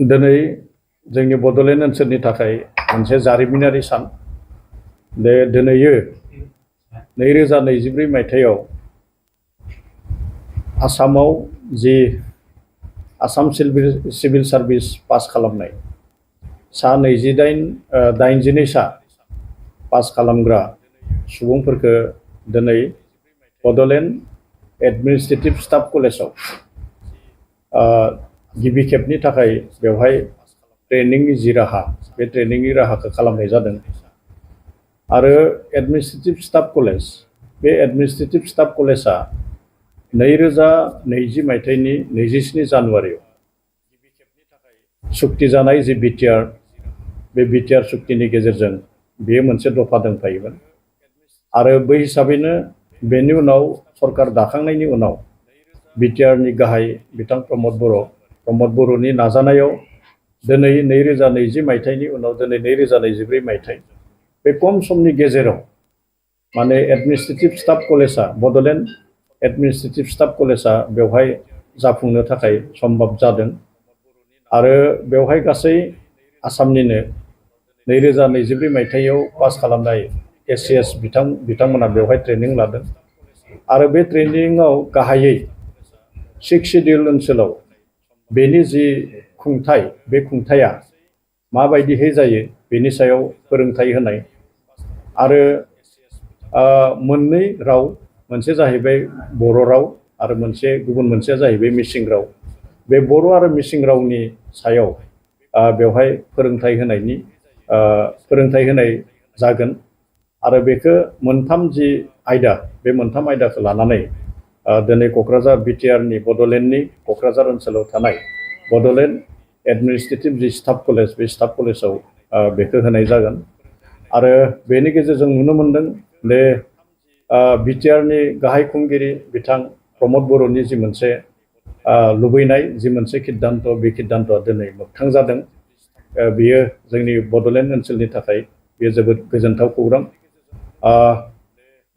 दिनै जोंनि बड'लेण्ड ओनसोलनि थाखाय मोनसे जारिमिनारि सान। दिनैयो 2024 मायथाइयाव आसामाव जि आसाम सिभिल सार्भिस पास खालामनाय सा 82 सा पास खालामग्रा सुबुंफोरखौ दिनै बड'लेण्ड एडमिनिस्ट्रेटिभ स्टाफ कलेजाव गिबि खेबनि थाखाय बेवहाय ट्रेनिंनि जि राहा बे ट्रेनिंनि राहाखौ खालामनाय जादों। आरो एडमिनिस्ट्रेटिभ स्टाफ कलेज बे एडमिनिस्ट्रेटिभ स्टाफ कलेजा 2020 मायथाइनि 27 जानुवारियाव सुक्ति जानाय जि बिटिआर बे बिटिआर सुक्तिनि गेजेरजों बेयो मोनसे दफा दंफायोमोन। आरो बै हिसाबैनो बेनि उनाव सरकार दाखांनायनि उनाव बिटिआरनि गाहाय बिथां प्रमद बर'नि नाजानायाव दिनै 2020 मायथाइनि उनाव दिनै 2024 मायथाइ बे खम समनि गेजेराव माने एडमिनिस्ट्रेटिभ स्टाफ कलेजा बड'लेण्ड एडमिनिस्ट्रेटिभ स्टाफ कलेजा बेवहाय जाफुंनो थाखाय सम्भब जादों। आरो बेवहाय गासै आसामनिनो 2024 मायथाइयाव पास खालामनाय एसिएस बिथांमोना बेवहाय ट्रेनिं लादों। आरो बे ट्रेनिंआव गाहायै 6 शिड्युल ओनसोलाव बेनि जि खुंथाय बे खुंथाया माबायदिहै जायो बेनि सायाव फोरोंथाय होनाय। आरो मोननै राव, मोनसे जाहैबाय बर' राव आरो गुबुन मोनसेया जाहैबाय मिसिं राव। बे बर' आरो मिसिं रावनि सायाव बेवहाय फोरोंथाय होनाय जागोन। आरो बेखौ मोनथाम जि आयदा बे मोनथाम आयदाखौ लानानै दिनै क'क्राझार बिटिआरनि बड'लेण्डनि क'क्राझार ओनसोलाव थानाय बड'लेण्ड एडमिनिस्ट्रेटिभ जि स्टाफ कलेज बे स्टाफ कलेजाव बेखौ होनाय जागोन। आरो बेनि गेजेरजों नुनो मोनदों बे बिटिआरनि गाहाय खुंगिरि बिथां प्रमद बर'नि जि मोनसे लुबैनाय जि मोनसे सिद्धान्त बे सिद्धान्तआ दिनै मोगथां जादों। बेयो जोंनि बड'लेण्ड ओनसोलनि थाखाय बेयो जोबोद गोजोनथाव खौरां।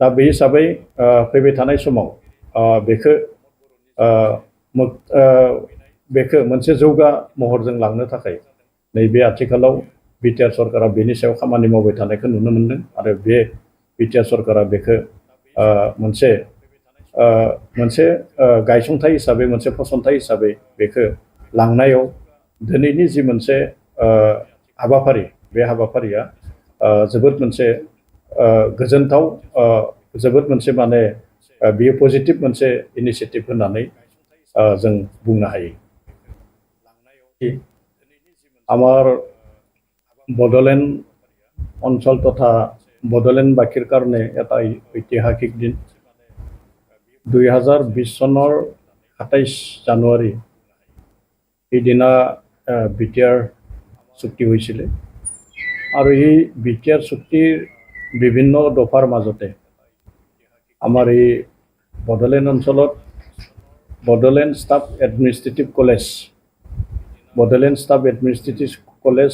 दा बे हिसाबै फैबाय थानाय समाव बेखौ मोनसे जौगा महरजों लांनो थाखाय नैबे आथिखालाव बिटिआर सरकारा बेनि सायाव खामानि मावबाय थानायखौ नुनो मोनदों। आरो बे बिटिआर सरकारा बेखौ मोनसे गायसंथाय हिसाबै मोनसे फसंथाय हिसाबै बेखौ लांनायाव दिनैनि जि मोनसे हाबाफारि बे हाबाफारिया जोबोद मोनसे गोजोनथाव, जोबोद मोनसे माने बियो पजिटिभ मोनसे इनिशिएटिभ होननानै जों बुंनो हायो। আমার বড়োলেণ্ড অঞ্চল তথা বড়োলেণ্ডবাসীৰ কাৰণে এটা ঐতিহাসিক দিন। 2020 চনৰ 27 জানুৱাৰী এইদিনা বিটিআৰ চুক্তি হৈছিলে। আৰু এই বিটিআৰ চুক্তিৰ বিভিন্ন দফাৰ মাজতে আমাৰ এই বড়োলেণ্ড অঞ্চলত বড়োলেণ্ড ষ্টাফ এডমিনিষ্ট্ৰেটিভ কলেজ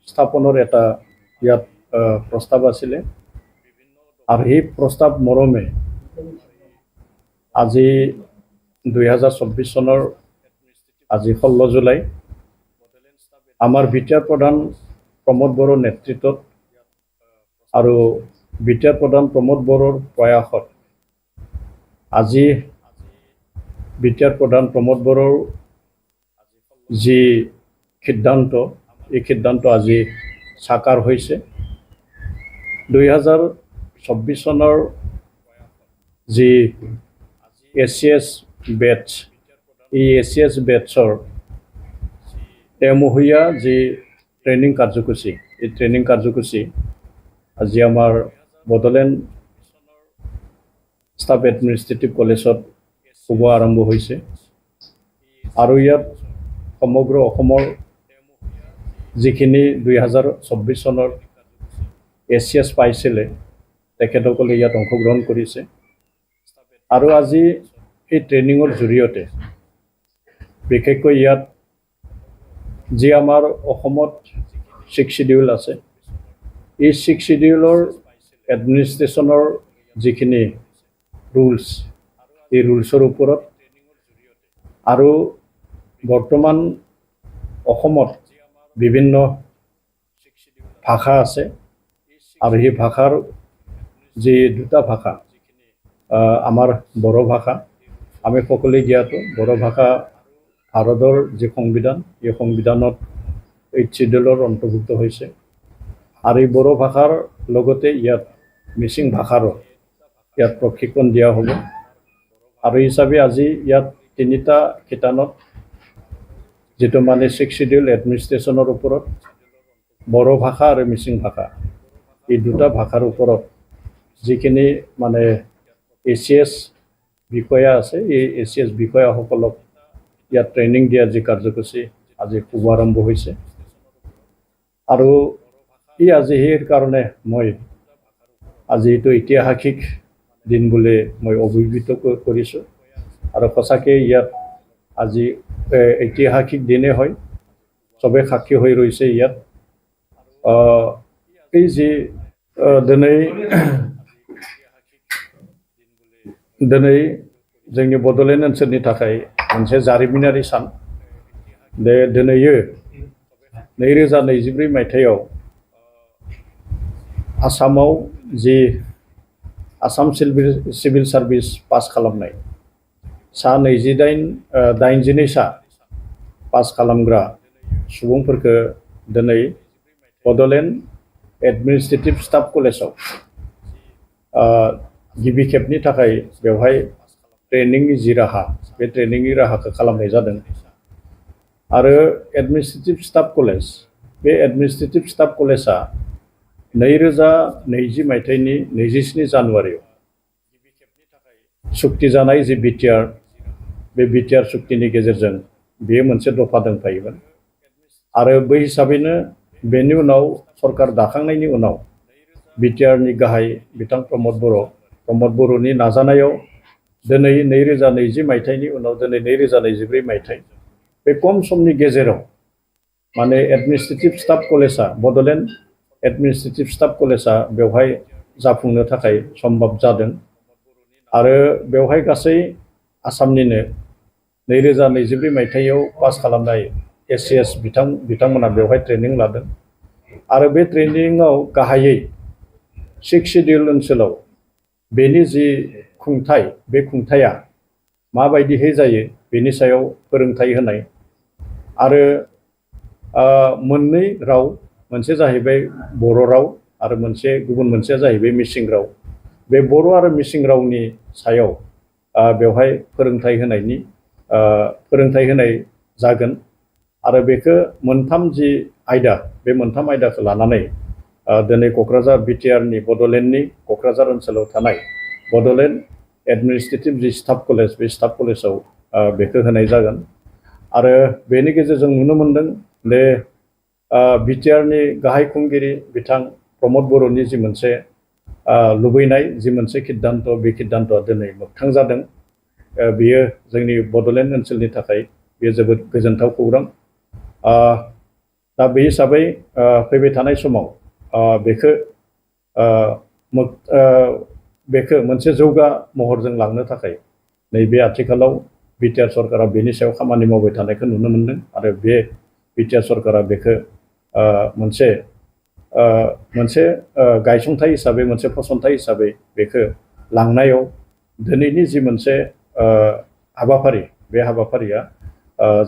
স্থাপনৰ এটা ইয়াত প্ৰস্তাৱ আছিলে। আৰু সেই প্ৰস্তাৱ মৰমে আজি 2024 চনৰ আজি 16 জুলাই আমাৰ বিটিআৰ প্ৰধান প্ৰমদ বড়োৰ নেতৃত্বত আৰু বিটিআৰ প্ৰধান প্ৰমদ বড়োৰ প্ৰয়াসত আজি বিটিআৰ প্ৰধান প্ৰমদ বড়োৰ যি সিদ্ধান্ত এই সিদ্ধান্ত আজি সাকাৰ হৈছে। 2024 চনৰ যি এচিএছ বেটছ এই এচিএছ বেটছৰ এমহীয়া যি ট্ৰেইনিং কাৰ্যসূচী এই ট্ৰেইনিং কাৰ্যসূচী আজি আমাৰ বড়োলেণ্ড ষ্টাফ এডমিনিষ্ট্ৰেটিভ কলেজত শুভ আৰম্ভ হৈছে। আৰু ইয়াত সমগ্ৰ অসমৰ যিখিনি 2024 চনৰ এচিএছ পাইছিলে তেখেতসকলে ইয়াত অংশগ্ৰহণ কৰিছে। আৰু আজি এই ট্ৰেইনিঙৰ জৰিয়তে বিশেষকৈ ইয়াত যি আমাৰ অসমত 6 শিডিউল আছে এই 6 শিডিউলৰ এডমিনিষ্ট্ৰেশ্যনৰ যিখিনি ৰুলছ এই ৰুলছৰ ওপৰত আৰু বৰ্তমান অসমত বিভিন্ন ভাষা আছে আৰু সেই ভাষাৰ যি দুটা ভাষা আমাৰ বড়ো ভাষা আমি সকলোৱে জ্ঞাত বড়ো ভাষা ভাৰতৰ যি সংবিধান এই সংবিধানত 8 শিডিউলৰ অন্তৰ্ভুক্ত হৈছে আৰু এই বড়ো ভাষাৰ লগতে ইয়াত মিচিং ভাষাৰো ইয়াত প্ৰশিক্ষণ দিয়া হ'ব আৰু হিচাপে আজি ইয়াত 3টা শিতানত যেটো মানে 6 শিডিউল এডমিনিষ্ট্ৰেশ্যনৰ ওপৰত বড়ো ভাষা আৰু মিচিং ভাষা এই দুটা ভাষাৰ ওপৰত যিখিনি মানে এচিএছ বিষয়া আছে এই এচিএছ বিষয়াসকলক ইয়াত ট্ৰেইনিং দিয়া যি কাৰ্যসূচী আজি শুভাৰম্ভ হৈছে আৰু এই আজি সেই কাৰণে মই আজি এইটো ঐতিহাসিক দিন বুলি মই অভিহিত কৰিছোঁ আৰু সঁচাকৈ ইয়াত আজি ঐতিহাসিক দিনে হয় সবে সাক্ষী হৈ ৰৈছে ইয়াত এই যে दिनै जोंनि बड'लेण्ड ओनसोलनि थाखाय मोनसे जारिमिनारि सान दिनैयो 2024 मायथाइयाव आसामाव जि आसाम सिभिल सार्भिस पास खालामनाय सा 82 सा पास खालामग्रा सुबुंफोरखौ दिनै बड'लेण्ड एडमिनिस्ट्रेटिभ स्टाफ कलेजाव गिबि खेबनि थाखाय बेवहाय ट्रेनिंनि जि राहा बे ट्रेनिंनि राहाखौ खालामनाय जादों आरो एडमिनिस्ट्रेटिभ स्टाफ कलेज बे एडमिनिस्ट्रेटिभ स्टाफ कलेजा 2020 मायथाइनि 27 जानुवारियाव सुक्ति जानाय जि बिटिआर बे बिटिआर सुक्तिनि गेजेरजों बेयो मोनसे दफा दंफायोमोन आरो बै हिसाबैनो बेनि उनाव सरकार दाखांनायनि उनाव बिटिआरनि गाहाय बिथां प्रमद बर'नि नाजानायाव दिनै 2020 मायथाइनि उनाव दिनै 2024 मायथाइ बे खम समनि गेजेराव माने एडमिनिस्ट्रेटिभ स्टाफ कलेजा बड'लेण्ड एडमिनिस्ट्रेटिभ स्टाफ कलेजा बेवहाय जाफुंनो थाखाय सम्भब जादों आरो बेवहाय गासै आसामनिनो 2024 मायथाइयाव पास खालामनाय एसिएस बिथांमोना बेवहाय ट्रेनिं लादों आरो बे ट्रेनिंआव गाहायै 6 शिडिउल ओनसोलाव बेनि जि खुंथाय बे खुंथाया माबायदिहै जायो बेनि सायाव फोरोंथाय होनाय आरो मोननै राव मोनसे जाहैबाय बर' राव आरो गुबुन मोनसेया जाहैबाय मिसिं राव बे बर' आरो मिसिं रावनि सायाव बेवहाय फोरोंथाय होनाय जागोन आरो बेखौ मोनथाम जि आयदा बे मोनथाम आयदाखौ लानानै दिनै क'क्राझार बिटिआरनि बड'लेण्डनि क'क्राझार ओनसोलाव थानाय बड'लेण्ड एडमिनिस्ट्रेटिभ जि स्टाफ कलेज बे स्टाफ कलेजाव बेखौ होनाय जागोन आरो बेनि गेजेरजों नुनो मोनदों दे बिटिआरनि गाहाय खुंगिरि बिथां प्रमद बर'नि जि मोनसे लुबैनाय जि मोनसे सिद्धान्त बे सिद्धान्तआ दिनै मोगथां जादों बेयो जोंनि बड'लेण्ड ओनसोलनि थाखाय बेयो जोबोद गोजोनथाव खौरां दा बे हिसाबै फैबाय थानाय समाव बेखौ मोनसे जौगा महरजों लांनो थाखाय नैबे आथिखालाव बिटिआर सरकारा बेनि सायाव खामानि मावबाय थानायखौ नुनो मोनदों आरो बे बिटिआर सरकारा बेखौ मोनसे गायसंथाय हिसाबै मोनसे फसंथाय हिसाबै बेखौ लांनायाव दिनैनि जि मोनसे हाबाफारि बे हाबाफारिया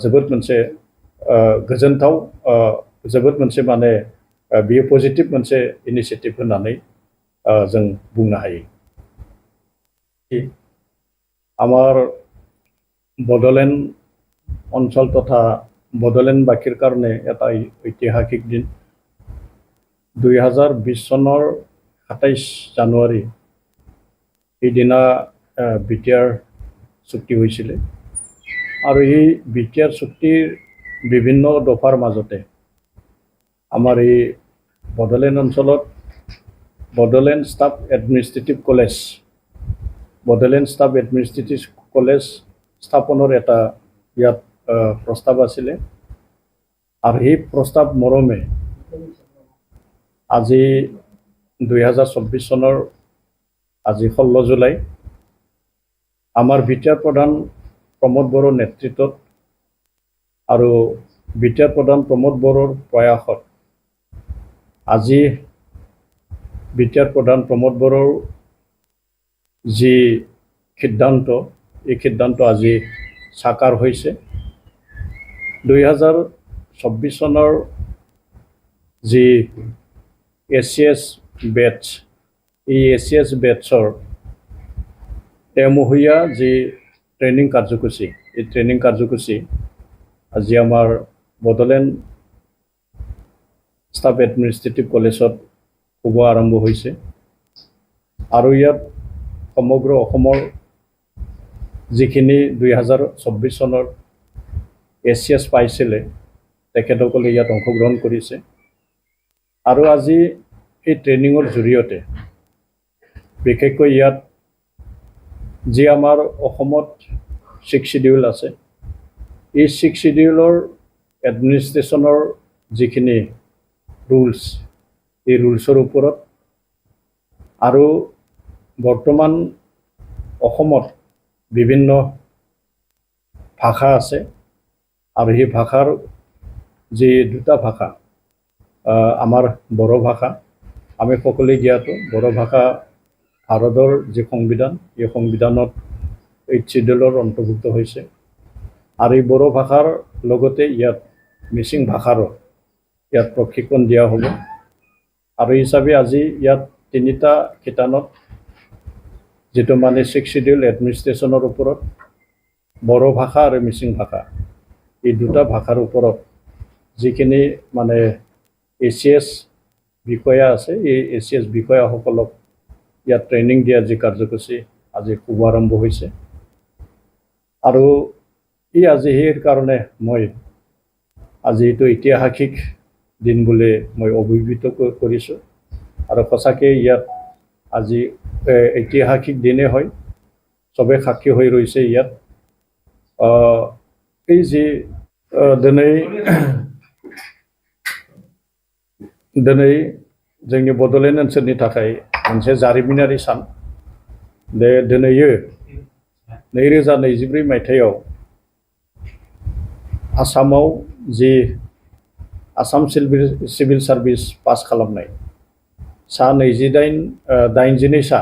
जोबोद मोनसे गोजोनथाव जोबोद मोनसे माने बेयो पजिटिभ मोनसे इनिशिएटिभ होननानै जों बुंनो हायो আমাৰ বড়োলেণ্ড অঞ্চল তথা বড়োলেণ্ডবাসীৰ কাৰণে এটা ঐতিহাসিক দিন 2020 চনৰ 27 জানুৱাৰী এইদিনা বিটিআৰ চুক্তি হৈছিল আৰু এই বিটিআৰ চুক্তিৰ বিভিন্ন দফাৰ মাজতে আমাৰ এই বড়োলেণ্ড অঞ্চলত বড়োলেণ্ড ষ্টাফ এডমিনিষ্ট্ৰেটিভ কলেজ স্থাপনৰ এটা ইয়াত প্ৰস্তাৱ আছিলে আৰু এই প্ৰস্তাৱ মৰমে আজি 2024 চনৰ আজি 16 জুলাই আমাৰ বিটিআৰ प्रमोद बर' नेतृत्वत और बिटिआर प्रधान प्रमोद बर'र प्रयासत আজি बिटिआर प्रधान प्रमोद बर'र जी सिद्धांत এই সিদ্ধান্ত আজি সাকাৰ হৈছে 2024 চনৰ जी ACS বেটছ এই ACS বেটছৰ এমহীয়া যি ট্ৰেইনিং কাৰ্যসূচী এই ট্ৰেইনিং কাৰ্যসূচী আজি আমাৰ বড়োলেণ্ড ষ্টাফ এডমিনিষ্ট্ৰেটিভ কলেজত শুভ আৰম্ভ হৈছে আৰু ইয়াত সমগ্ৰ অসমৰ যিখিনি 2024 চনৰ ACS পাইছিলে তেখেতসকলে ইয়াত অংশগ্ৰহণ কৰিছে আৰু আজি এই ট্ৰেইনিঙৰ জৰিয়তে বিশেষকৈ ইয়াত যি আমাৰ অসমত 6 শিডিউল আছে এই 6 শিডিউলৰ এডমিনিষ্ট্ৰেশ্যনৰ যিখিনি ৰুলছ এই ৰুলছৰ ওপৰত আৰু বৰ্তমান অসমত বিভিন্ন ভাষা আছে আৰু এই ভাষাৰ যি দুটা ভাষা আমাৰ বড়ো ভাষা আমি সকলোৱে জ্ঞাত বড়ো ভাষা ভাৰতৰ যি সংবিধান এই সংবিধানত 8 শিডিউলৰ অন্তৰ্ভুক্ত হৈছে আৰু এই বড়ো ভাষাৰ লগতে ইয়াত মিচিং ভাষাৰো ইয়াত প্ৰশিক্ষণ দিয়া হ'ব আৰু হিচাপে আজি ইয়াত তিনিটা শিতানত যেটো মানে 6 শিডিউল এডমিনিষ্ট্ৰেশ্যনৰ ওপৰত বড়ো ভাষা আৰু মিচিং ভাষা এই দুটা ভাষাৰ ওপৰত যিখিনি মানে ACS বিষয়া আছে এই ACS বিষয়াসকলক ইয়াত ট্ৰেইনিং দিয়া যি কাৰ্যসূচী আজি শুভ আৰম্ভ হৈছে আৰু এই আজি হেৰ কাৰণে মই আজি এইটো ঐতিহাসিক দিন বুলি মই অভিহিত কৰিছোঁ আৰু সঁচাকৈ ইয়াত আজি ঐতিহাসিক দিনে হয় সবে সাক্ষী হৈ ৰৈছে ইয়াত এই যে दिनै जोंनि बड'लेण्ड ओनसोलनि थाखाय मोनसे जारिमिनारि सान दिनैयो 2024 मायथाइयाव आसामाव जि आसाम सिभिल सार्भिस पास खालामनाय सा 82 सा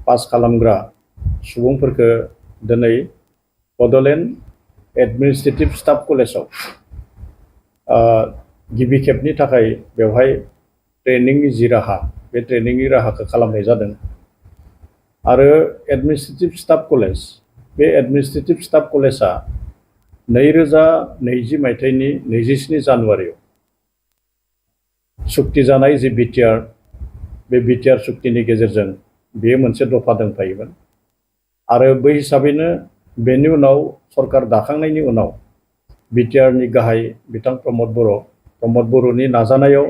पास खालामग्रा सुबुंफोरखौ दिनै बड'लेण्ड एडमिनिस्ट्रेटिभ स्टाफ कलेजाव गिबि खेबनि थाखाय बेवहाय ट्रेनिंनि जि राहा बे ट्रेनिंनि राहाखौ खालामनाय जादों आरो एडमिनिस्ट्रेटिभ स्टाफ कलेज बे एडमिनिस्ट्रेटिभ स्टाफ कलेजा 2020 मायथाइनि 27 जानुवारियाव सुक्ति जानाय जि बिटिआर बे बिटिआर सुक्तिनि गेजेरजों बेयो मोनसे दफा दंफायोमोन आरो बै हिसाबैनो बेनि उनाव सरकार दाखांनायनि उनाव बिटिआरनि गाहाय बिथां प्रमोद बर'नि नाजानायाव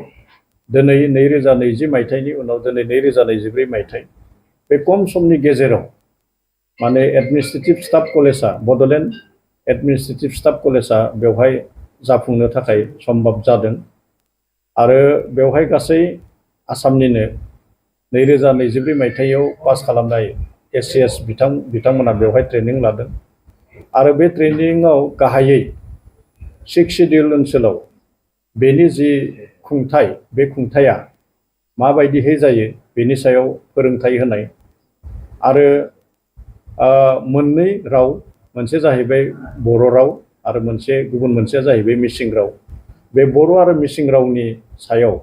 दिनै 2020 मायथाइनि उनाव दिनै 2024 मायथाइ बे खम समनि गेजेराव माने एडमिनिस्ट्रेटिभ स्टाफ कलेजा बड'लेण्ड एडमिनिस्ट्रेटिभ स्टाफ कलेजा बेवहाय जाफुंनो थाखाय सम्भब जादों आरो बेवहाय गासै आसामनिनो 2024 मायथाइयाव पास खालामनाय ACS बिथांमोना बेवहाय ट्रेनिं लादों आरो बे ट्रेनिंआव गाहायै 6 शिडिउल ओनसोलाव बेनि जि खुंथाय बे खुंथाया माबायदिहै जायो बेनि सायाव फोरोंथाय होनाय आरो मोननै राव मोनसे जाहैबाय बर' राव आरो गुबुन मोनसेया जाहैबाय मिसिं राव बे बर' आरो मिसिं रावनि सायाव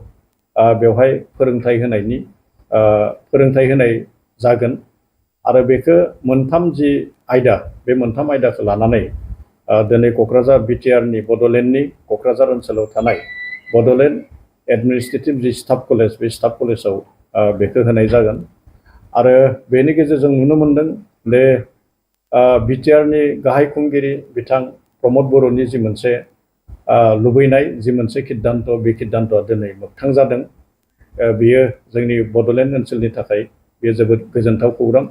बेवहाय फोरोंथाय होनाय जागोन आरो बेखौ मोनथाम जि आयदा बे मोनथाम आयदाखौ लानानै दिनै क'क्राझार बिटिआरनि बड'लेण्डनि क'क्राझार ओनसोलाव थानाय बड'लेण्ड एडमिनिस्ट्रेटिभ जि स्टाफ कलेज बे स्टाफ कलेजाव बेखौ होनाय जागोन आरो बेनि गेजेरजों नुनो मोनदों दे बिटिआरनि गाहाय खुंगिरि बिथां प्रमोद बर'नि जि मोनसे लुबैनाय जि मोनसे सिद्धांत बे सिद्धांतआ दिनै मोगथां जादों बेयो जोंनि बड'लेण्ड ओनसोलनि थाखाय बेयो जोबोद गोजोनथाव खौरां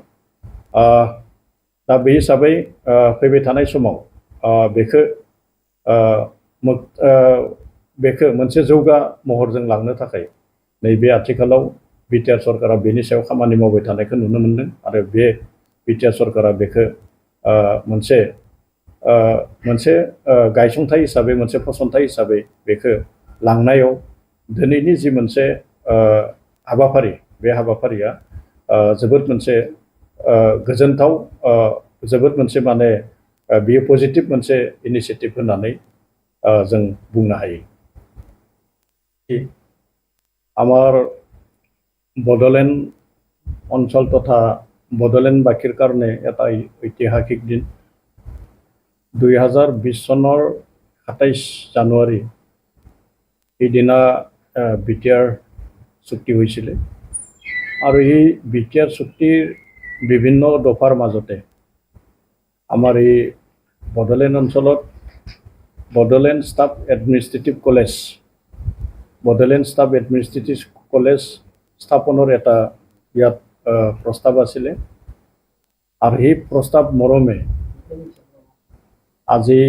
दा बे हिसाबै फैबाय थानाय समाव बेखौ मोनसे जौगा महरजों लांनो थाखाय नैबे आथिखालाव बिटिआर सरकारा बेनि सायाव खामानि मावबाय थानायखौ नुनो मोनदों आरो बे बिटिआर सरकारा बेखौ मोनसे मोनसे गायसंथाय हिसाबै मोनसे फसंथाय हिसाबै बेखौ लांनायाव दिनैनि जि मोनसे हाबाफारि बे हाबाफारिया जोबोद मोनसे गोजोनथाव जोबोद मोनसे माने बियो पजिटिभ मोनसे इनिशिएटिभ होननानै जों बुंनो हायो। আমাৰ বড়োলেণ্ড অঞ্চল তথা বড়োলেণ্ডবাসীৰ কাৰণে এটা ঐতিহাসিক দিন। 2020 চনৰ 27 জানুৱাৰী সেইদিনা বিটিআৰ চুক্তি হৈছিলে আৰু এই বিটিআৰ চুক্তিৰ বিভিন্ন দফাৰ মাজতে আমাৰ এই বড়োলেণ্ড অঞ্চলত Bodoland staff administrative college Bodoland staff administrative college স্থাপনৰ এটা ইয়াত প্ৰস্তাৱ আছিলে আৰু সেই প্ৰস্তাৱ মৰমে আজি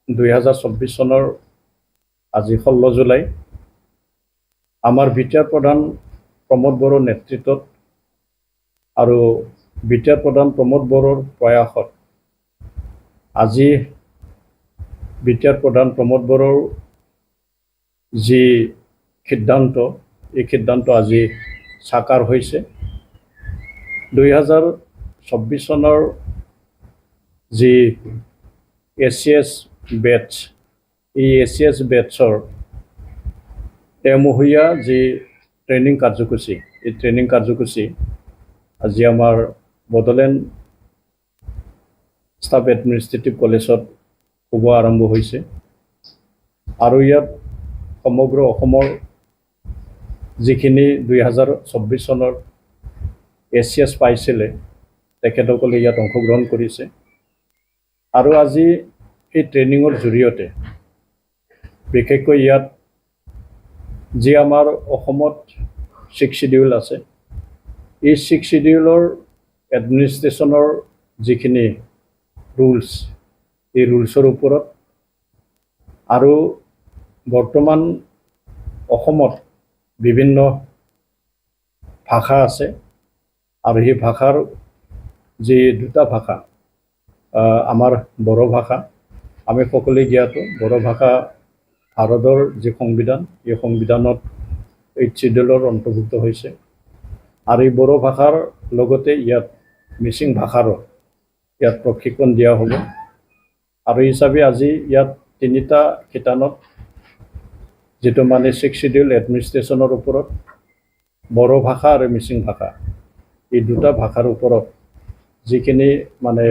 2024 চনৰ আজি 16 জুলাই আমাৰ বিটিআৰ প্ৰধান প্ৰমোদ বড়োৰ নেতৃত্বত আৰু বিটিআৰ প্ৰধান প্ৰমোদ বড়োৰ প্ৰয়াসত আজি বিটিআৰ প্ৰধান প্ৰমোদ বড়োৰ যি সিদ্ধান্ত এই সিদ্ধান্ত আজি সাকাৰ হৈছে। 2024 চনৰ যি ACS বেটছ এই ACS বেটছৰ তেমহীয়া যি ট্ৰেইনিং কাৰ্যসূচী এই ট্ৰেইনিং কাৰ্যসূচী আজি আমাৰ বড়োলেণ্ড ষ্টাফ এডমিনিষ্ট্ৰেটিভ কলেজত হ'ব আৰম্ভ হৈছে আৰু ইয়াত সমগ্ৰ অসমৰ যিখিনি 2024 চনৰ ACS পাইছিলে তেখেতসকলে ইয়াত অংশগ্ৰহণ কৰিছে আৰু আজি এই ট্ৰেইনিঙৰ জৰিয়তে বিশেষকৈ ইয়াত যি আমাৰ অসমত 6 শিডিউল আছে এই 6 শিডিউলৰ এডমিনিষ্ট্ৰেশ্যনৰ যিখিনি ৰুলছ এই ৰুলছৰ ওপৰত আৰু বৰ্তমান অসমত বিভিন্ন ভাষা আছে আৰু সেই ভাষাৰ যি দুটা ভাষা আমাৰ বড়ো ভাষা আমি সকলোৱে জ্ঞাত বড়ো ভাষা ভাৰতৰ যি সংবিধান এই সংবিধানত 8 শিডিউলৰ অন্তৰ্ভুক্ত হৈছে আৰু এই বড়ো ভাষাৰ লগতে ইয়াত মিচিং ভাষাৰো ইয়াত প্ৰশিক্ষণ দিয়া হ'ব আৰু হিচাপে আজি ইয়াত 3টা শিতানত যেটো মানে 6 শিডিউল এডমিনিষ্ট্ৰেশ্যনৰ ওপৰত বড়ো ভাষা আৰু মিচিং ভাষা এই দুটা ভাষাৰ ওপৰত যিখিনি মানে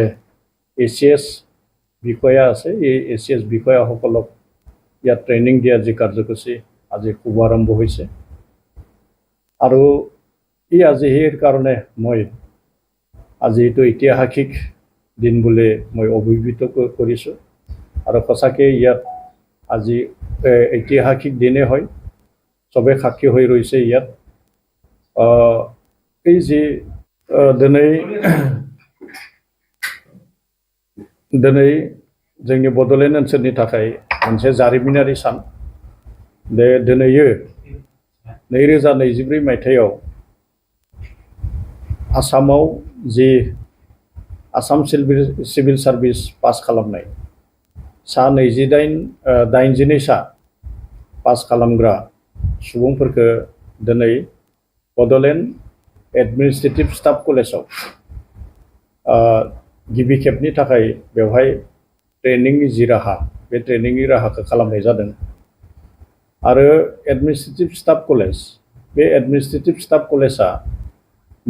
ACS বিষয়া আছে এই ACS বিষয়াসকলক ইয়াত ট্ৰেইনিং দিয়া যি কাৰ্যসূচী আজি শুভাৰম্ভ হৈছে আৰু এই আজি সেই কাৰণে মই আজি এইটো ঐতিহাসিক দিন বুলি মই অভিহিত কৰিছোঁ আৰু সঁচাকে ইয়াত আজি ঐতিহাসিক দিনে হয় সবে সাক্ষী হৈ ৰৈছে ইয়াত এই যে दिनै जोंनि बड'लेण्ड ओनसोलनि थाखाय मोनसे जारिमिनारि सान बे दिनैयो 2024 मायथाइयाव आसामाव जि आसाम सिभिल सार्भिस पास खालामनाय सा 82 सा पास खालामग्रा सुबुंफोरखौ दिनै बड'लेण्ड एडमिनिस्ट्रेटिभ स्टाफ कलेजाव गिबि खेबनि थाखाय बेवहाय ट्रेनिंनि जि राहा बे ट्रेनिंनि राहाखौ खालामनाय जादों आरो एडमिनिस्ट्रेटिभ स्टाफ कलेज बे एडमिनिस्ट्रेटिभ स्टाफ कलेजा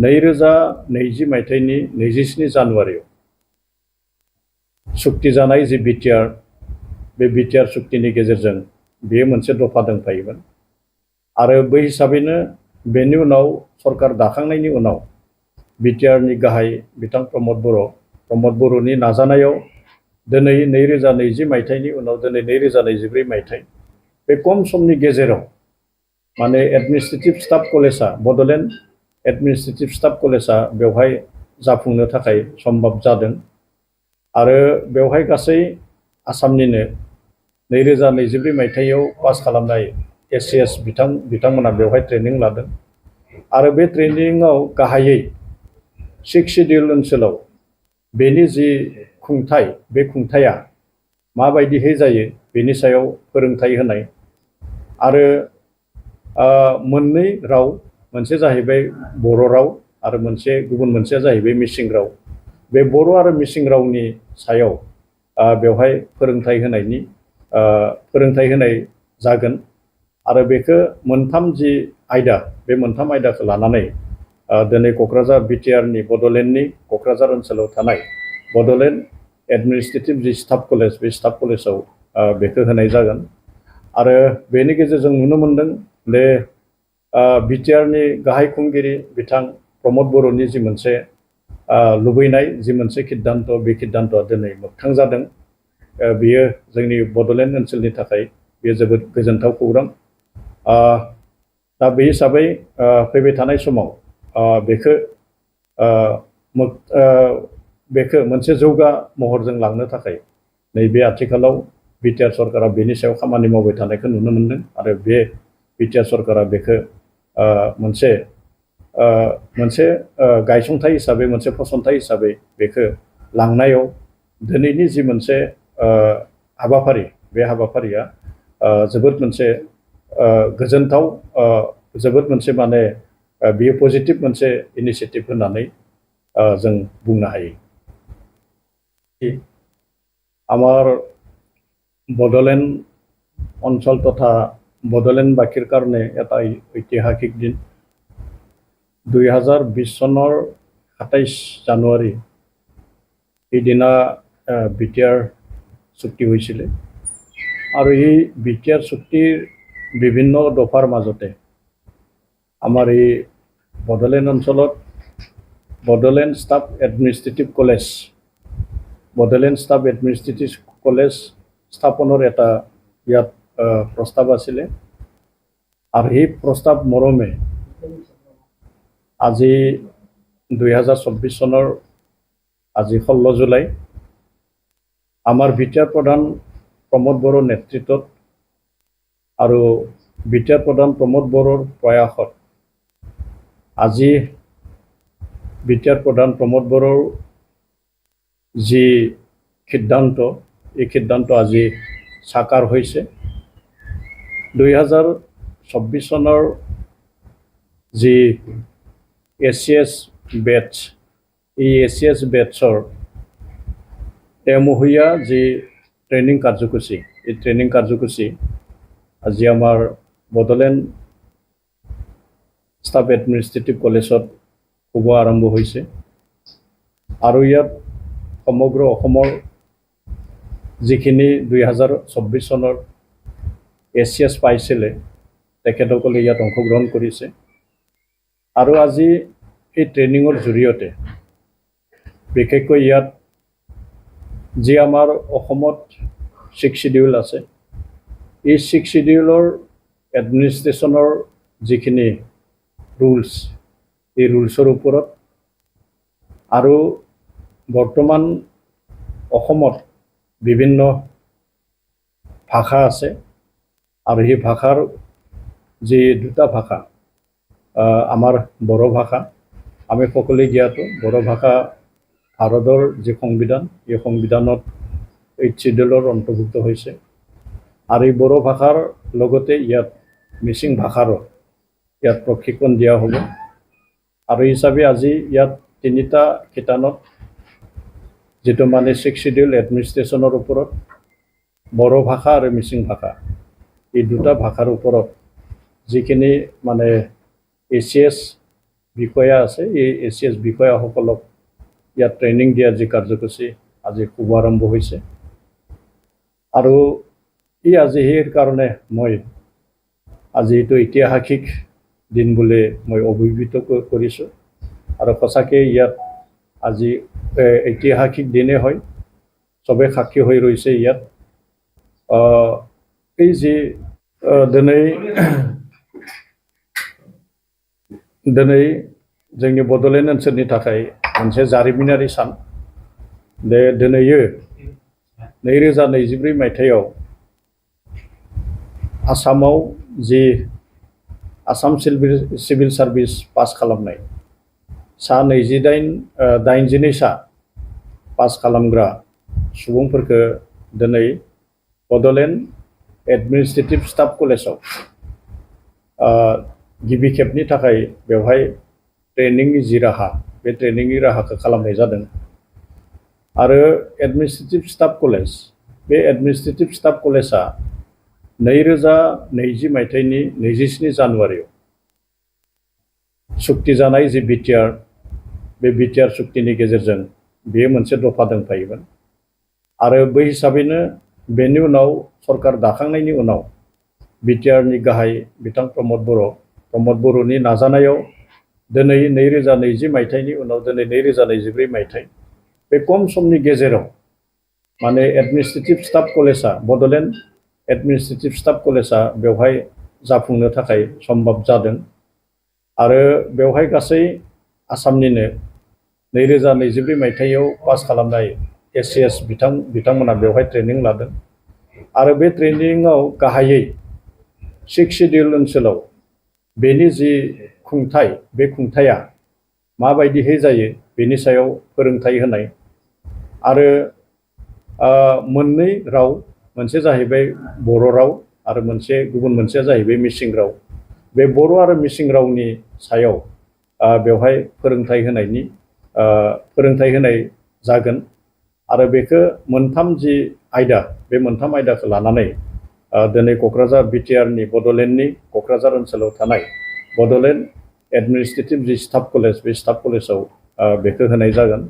2020 मायथाइनि 27 जानुवारियाव सुक्ति जानाय जि बिटिआर बे बिटिआर सुक्तिनि गेजेरजों बेयो मोनसे दफा दंफायोमोन आरो बै हिसाबैनो बेनि उनाव सरकार दाखांनायनि उनाव बिटिआरनि गाहाय बिथां प्रमोद बर'नि नाजानायाव दिनै 2020 मायथाइनि उनाव दिनै 2024 मायथाइ बे खम समनि गेजेराव माने एडमिनिस्ट्रेटिभ स्टाफ कलेजा बड'लेण्ड एडमिनिस्ट्रेटिभ स्टाफ कलेजा बेवहाय जाफुंनो थाखाय सम्भब जादों आरो बेवहाय गासै आसामनिनो 2024 मायथाइयाव पास खालामनाय ACS बिथांमोना बेवहाय ट्रेनिं लादों आरो बे ट्रेनिंआव गाहायै 6 शिडिउल ओनसोलाव बेनि जि खुंथाय बे खुंथाया माबायदिहै जायो बेनि सायाव फोरोंथाय होनाय आरो मोननै राव मोनसे जाहैबाय बर' राव आरो गुबुन मोनसेया जाहैबाय मिसिं राव बे बर' आरो मिसिं रावनि सायाव बेवहाय फोरोंथाय होनाय जागोन आरो बेखौ मोनथाम जि आयदा बे मोनथाम आयदाखौ लानानै दिनै क'क्राझार बिटिआरनि बड'लेण्डनि क'क्राझार ओनसोलाव थानाय बड'लेण्ड एडमिनिस्ट्रेटिभ जि स्टाफ कलेज बे स्टाफ कलेजाव बेखौ होनाय जागोन आरो बेनि गेजेरजों नुनो मोनदों बे बिटिआरनि गाहाय खुंगिरि बिथां प्रमद बर'नि जि मोनसे लुबैनाय जि मोनसे सिद्धान्त बे सिद्धान्तआ दिनै मोगथां जादों बेयो जोंनि बड'लेण्ड ओनसोलनि थाखाय बेयो जोबोद गोजोनथाव खौरां दा बे हिसाबै फैबाय थानाय समाव बेखौ मोनसे जौगा महरजों लांनो थाखाय नैबे आथिखालाव बिटिआर सरकारा बेनि सायाव खामानि मावबाय थानायखौ नुनो मोनदों आरो बे बिटिआर सरकारा बेखौ मोनसे गायसंथाय हिसाबै मोनसे फसंथाय हिसाबै बेखौ लांनायाव दिनैनि जि मोनसे हाबाफारि बे हाबाफारिया जोबोद मोनसे गोजोनथाव जोबोद मोनसे माने बियो पजिटिभ मोनसे इनिशिएटिभ होननानै जों बुंनो हायो আমার বড়োলেণ্ড অঞ্চল তথা বড়োলেণ্ডবাসীৰ কাৰণে এটা ঐতিহাসিক দিন 2020 চনৰ 27 জানুৱাৰী এইদিনা বিটিআৰ চুক্তি হৈছিলে আৰু এই বিটিআৰ চুক্তিৰ বিভিন্ন দফাৰ মাজতে আমাৰ এই বড়োলেণ্ড অঞ্চলত Bodoland staff administrative college Bodoland staff administrative college স্থাপনৰ এটা ইয়াত প্ৰস্তাৱ আছিলে আৰু এই প্ৰস্তাৱ মৰমে আজি 2024 চনৰ আজি 16 জুলাই আমাৰ বিটিআৰ প্ৰধান প্ৰমোদ বড়োৰ নেতৃত্বত আৰু বিটিআৰ প্ৰধান প্ৰমোদ বড়োৰ প্ৰয়াসত আজি বিটিআৰ প্ৰধান প্ৰমোদ বড়োৰ যি সিদ্ধান্ত এই সিদ্ধান্ত আজি সাকাৰ হৈছে 2024 চনৰ যি এছিএছ বেটছ এই এছিএছ বেটছৰ এমহীয়া যি ট্ৰেইনিং কাৰ্যসূচী এই ট্ৰেইনিং কাৰ্যসূচী আজি আমাৰ বড়োলেণ্ড ষ্টাফ এডমিনিষ্ট্ৰেটিভ কলেজত শুভ আৰম্ভ হৈছে আৰু ইয়াত সমগ্ৰ অসমৰ যিখিনি 2024 চনৰ এছিএছ পাইছিলে তেখেতসকলে ইয়াত অংশগ্ৰহণ কৰিছে আৰু আজি এই ট্ৰেইনিঙৰ জৰিয়তে বিশেষকৈ ইয়াত যি আমাৰ অসমত 6 শিডিউল আছে এই 6 শিডিউলৰ এডমিনিষ্ট্ৰেশ্যনৰ যিখিনি ৰুলছ এই ৰুলছৰ ওপৰত আৰু বৰ্তমান অসমত বিভিন্ন ভাষা আছে আৰু এই ভাষাৰ যি দুটা ভাষা আমাৰ বড়ো ভাষা আমি সকলোৱে জ্ঞাত বড়ো ভাষা ভাৰতৰ যি সংবিধান এই সংবিধানত 8 শিডিউলৰ অন্তৰ্ভুক্ত হৈছে আৰু এই বড়ো ভাষাৰ লগতে ইয়াত মিচিং ভাষাৰো ইয়াত প্ৰশিক্ষণ দিয়া হ'ব আৰু হিচাপে আজি ইয়াত তিনিটা শিতানত যেটো মানে 6 শিডিউল এডমিনিষ্ট্ৰেশ্যনৰ ওপৰত বড়ো ভাষা আৰু মিচিং ভাষা এই দুটা ভাষাৰ ওপৰত যিখিনি মানে এছিএছ বিষয়া আছে এই এছিএছ বিষয়াসকলক ইয়াত ট্ৰেইনিং দিয়াৰ যি কাৰ্যসূচী আজি শুভ আৰম্ভ হৈছে আৰু এই আজি সেই কাৰণে মই আজি এইটো ঐতিহাসিক দিন বুলি মই অভিহিত কৰিছোঁ আৰু সঁচাকৈ ইয়াত আজি ঐতিহাসিক দিনে হয় সবে সাক্ষী হৈ ৰৈছে ইয়াত এই যে दिनै जोंनि बड'लेण्ड ओनसोलनि थाखाय मोनसे जारिमिनारि सान दिनैयो 2024 मायथाइयाव आसामाव जि आसाम सिभिल सार्भिस पास खालामनाय सा 82 सा पास खालामग्रा सुबुंफोरखौ दिनै बड'लेण्ड एडमिनिस्ट्रेटिभ स्टाफ कलेजाव गिबि खेबनि थाखाय बेवहाय ट्रेनिंनि जि राहा बे ट्रेनिंनि राहाखौ खालामनाय जादों आरो एडमिनिस्ट्रेटिभ स्टाफ कलेज बे एडमिनिस्ट्रेटिभ स्टाफ कलेजा 2020 मायथाइनि 27 जानुवारियाव सुक्ति जानाय जि बिटिआर बे बिटिआर सुक्तिनि गेजेरजों बेयो मोनसे दफा दंफायोमोन आरो बै हिसाबैनो बेनि उनाव सरकार दाखांनायनि उनाव बिटिआरनि गाहाय बिथां प्रमद बर'नि नाजानायाव दिनै 2020 मायथाइनि उनाव दिनै 2024 मायथाइ बे खम समनि गेजेराव माने एडमिनिस्ट्रेटिभ स्टाफ कलेजा बड'लेण्ड एडमिनिस्ट्रेटिभ स्टाफ कलेजा बेवहाय जाफुंनो थाखाय सम्भब जादों आरो बेवहाय गासै आसामनिनो 2024 मायथाइयाव पास खालामनाय एससिएस बिथांमोना बेवहाय ट्रेनिं लादों आरो बे ट्रेनिंआव गाहायै 6 शिड्युल ओनसोलाव बेनि जि खुंथाय बे खुंथाया माबायदिहै जायो बेनि सायाव फोरोंथाय होनाय आरो मोननै राव मोनसे जाहैबाय बर' राव आरो गुबुन मोनसेया जाहैबाय मिसिं राव बे बर' आरो मिसिं रावनि सायाव बेवहाय फोरोंथाय होनाय जागोन आरो बेखौ मोनथाम जि आयदा बे मोनथाम आयदाखौ लानानै दिनै क'क्राझार बिटिआरनि बड'लेण्डनि क'क्राझार ओनसोलाव थानाय बड'लेण्ड एडमिनिस्ट्रेटिभ जि स्टाफ कलेज बे स्टाफ कलेजाव बेखौ होनाय जागोन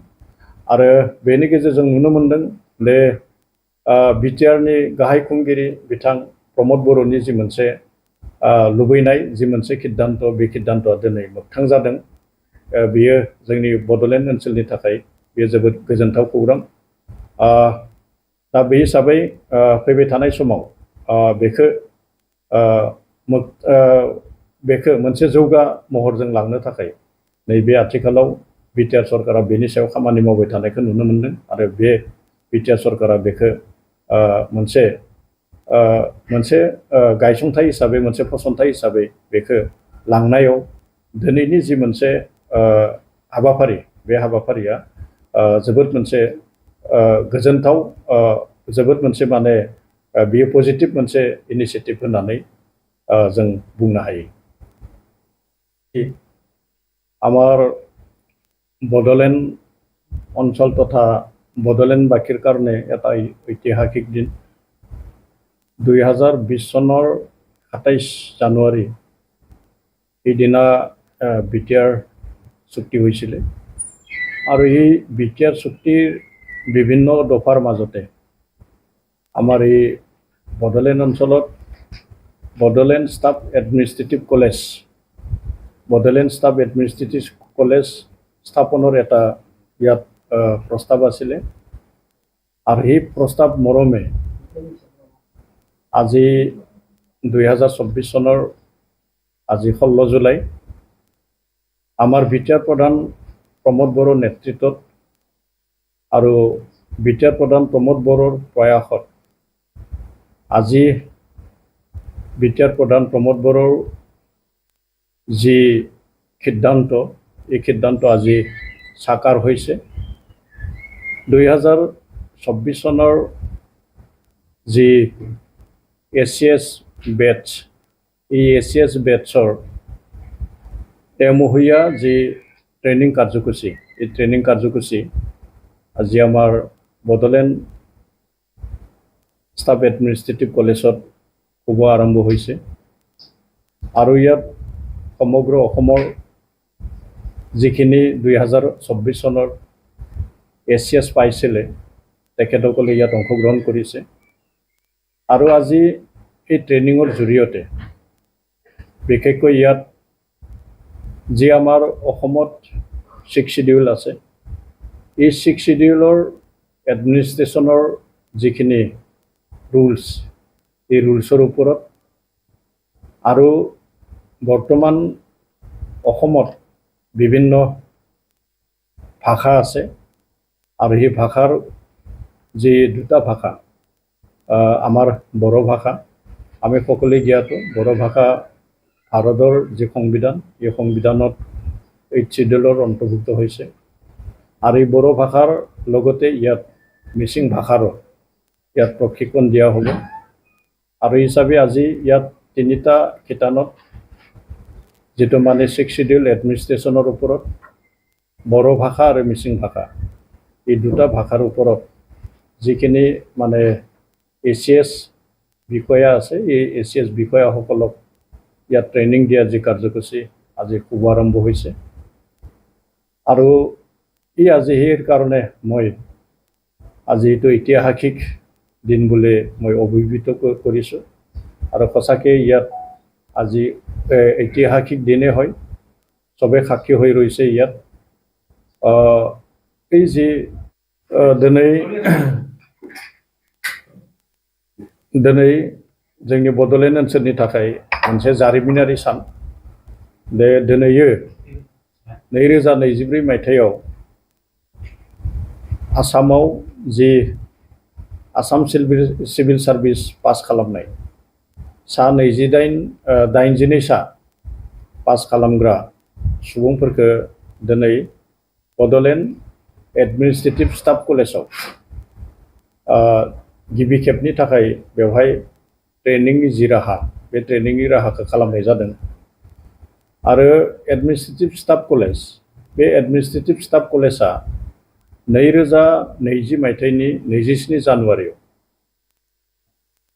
आरो बेनि गेजेरजों नुनो मोनदों दे बिटिआरनि गाहाय खुंगिरि बिथां प्रमद बर'नि जि मोनसे लुबैनाय जि मोनसे सिद्धान्त बे सिद्धान्तआ दिनै मोगथां जादों बेयो जोंनि बड'लेण्ड ओनसोलनि थाखाय बेयो जोबोद गोजोनथाव खौरां दा बे हिसाबै फैबाय थानाय समाव बेखौ मोनसे जौगा महरजों लांनो थाखाय नैबे आथिखालाव बिटिआर सरकारा बेनि सायाव खामानि मावबाय थानायखौ नुनो मोनदों आरो बे बिटिआर सरकारा बेखौ मोनसे गायसंथाय हिसाबै मोनसे फसंथाय हिसाबै बेखौ लांनायाव दिनैनि जि मोनसे हाबाफारि बे हाबाफारिया जोबोद मोनसे गोजोनथाव जोबोद मोनसे माने बेयो पजिटिभ मोनसे इनिशिएटिभ होननानै जों बुंनो हायो আমার বড়োলেণ্ড অঞ্চল তথা বড়োলেণ্ডবাসীৰ কাৰণে এটা ঐতিহাসিক দিন 2020 চনৰ 27 জানুৱাৰী এইদিনা বিটিআৰ চুক্তি হৈছিল আৰু এই বিটিআৰ চুক্তিৰ বিভিন্ন দফাৰ মাজতে আমাৰ এই বড়োলেণ্ড অঞ্চলত Bodoland staff administrative college Bodoland staff administrative college স্থাপনৰ এটা ইয়াত প্ৰস্তাৱ আছিলে আৰু এই প্ৰস্তাৱ মৰমে আজি 2024 চনৰ আজি 16 জুলাই আমাৰ বিটিআৰ প্ৰধান প্ৰমোদ বড়োৰ নেতৃত্বত আৰু বিটিআৰ প্ৰধান প্ৰমোদ বড়োৰ প্ৰয়াসত আজি বিটিআৰ প্ৰধান প্ৰমোদ বড়োৰ যি সিদ্ধান্ত এই সিদ্ধান্ত আজি সাকাৰ হৈছে 2024 চনৰ যি এছিএছ বেটছ এই এছিএছ বেটছৰ এমহীয়া যি ট্ৰেইনিং কাৰ্যসূচী এই ট্ৰেইনিং কাৰ্যসূচী আজি আমাৰ বড়োলেণ্ড ষ্টাফ এডমিনিষ্ট্ৰেটিভ কলেজত হ'ব আৰম্ভ হৈছে আৰু ইয়াত সমগ্ৰ অসমৰ যিখিনি 2024 চনৰ এছিএছ পাইছিলে তেখেতসকলে ইয়াত অংশগ্ৰহণ কৰিছে আৰু আজি এই ট্ৰেইনিঙৰ জৰিয়তে বিশেষকৈ ইয়াত যি আমাৰ অসমত 6 শিডিউল আছে এই 6 শিডিউলৰ এডমিনিষ্ট্ৰেশ্যনৰ যিখিনি ৰুলছ এই ৰুলছৰ ওপৰত আৰু বৰ্তমান অসমত বিভিন্ন ভাষা আছে আৰু এই ভাষাৰ যি দুটা ভাষা আমাৰ বড়ো ভাষা আমি সকলোৱে জ্ঞাত বড়ো ভাষা ভাৰতৰ যি সংবিধান এই সংবিধানত 8 শিডিউলৰ অন্তৰ্ভুক্ত হৈছে আৰু এই বড়ো ভাষাৰ লগতে ইয়াত মিচিং ভাষাৰো ইয়াত প্ৰশিক্ষণ দিয়া হ'ব আৰু হিচাপে আজি ইয়াত 3টা শিতানত যেটো মানে 6 শিডিউল এডমিনিষ্ট্ৰেশ্যনৰ ওপৰত বড়ো ভাষা আৰু মিচিং ভাষা এই দুটা ভাষাৰ ওপৰত যিখিনি মানে এচিএছ বিষয়া আছে এই এচিএছ বিষয়াসকলক ইয়াত ট্ৰেইনিং দিয়া যি কাৰ্যসূচী আজি শুভাৰম্ভ হৈছে আৰু এই আজি সেই কাৰণে মই আজি এইটো ঐতিহাসিক দিন বুলি মই অভিহিত কৰিছোঁ আৰু সঁচাকৈ ইয়াত আজি ঐতিহাসিক দিনে হয় সবে সাক্ষী হৈ ৰৈছে ইয়াত এই যে दिनै जोंनि बड'लेण्ड ओनसोलनि थाखाय मोनसे जारिमिनारि सान दिनैयो 2024 मायथाइयाव आसामाव जि आसाम सिभिल सार्भिस पास खालामनाय सा 82 सा पास खालामग्रा सुबुंफोरखौ दिनै बड'लेण्ड एडमिनिस्ट्रेटिभ स्टाफ कलेजाव गिबि खेबनि थाखाय बेवहाय ट्रेनिंनि जि राहा बे ट्रेनिंनि राहाखौ खालामनाय जादों आरो एडमिनिस्ट्रेटिभ स्टाफ कलेज बे एडमिनिस्ट्रेटिभ स्टाफ कलेजा 2020 मायथाइनि 27 जानुवारियाव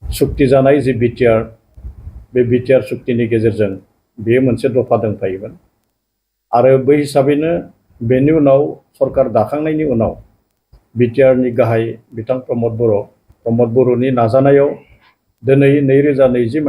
सुक्ति जानाय जि बिटिआर बे बिटिआर सुक्तिनि गेजेरजों बेयो मोनसे दफा दंफायोमोन आरो बै हिसाबैनो बेनि उनाव सरकार दाखांनायनि उनाव बिटिआरनि गाहाय बिथां प्रमद बर'नि नाजानायाव दिनै 2020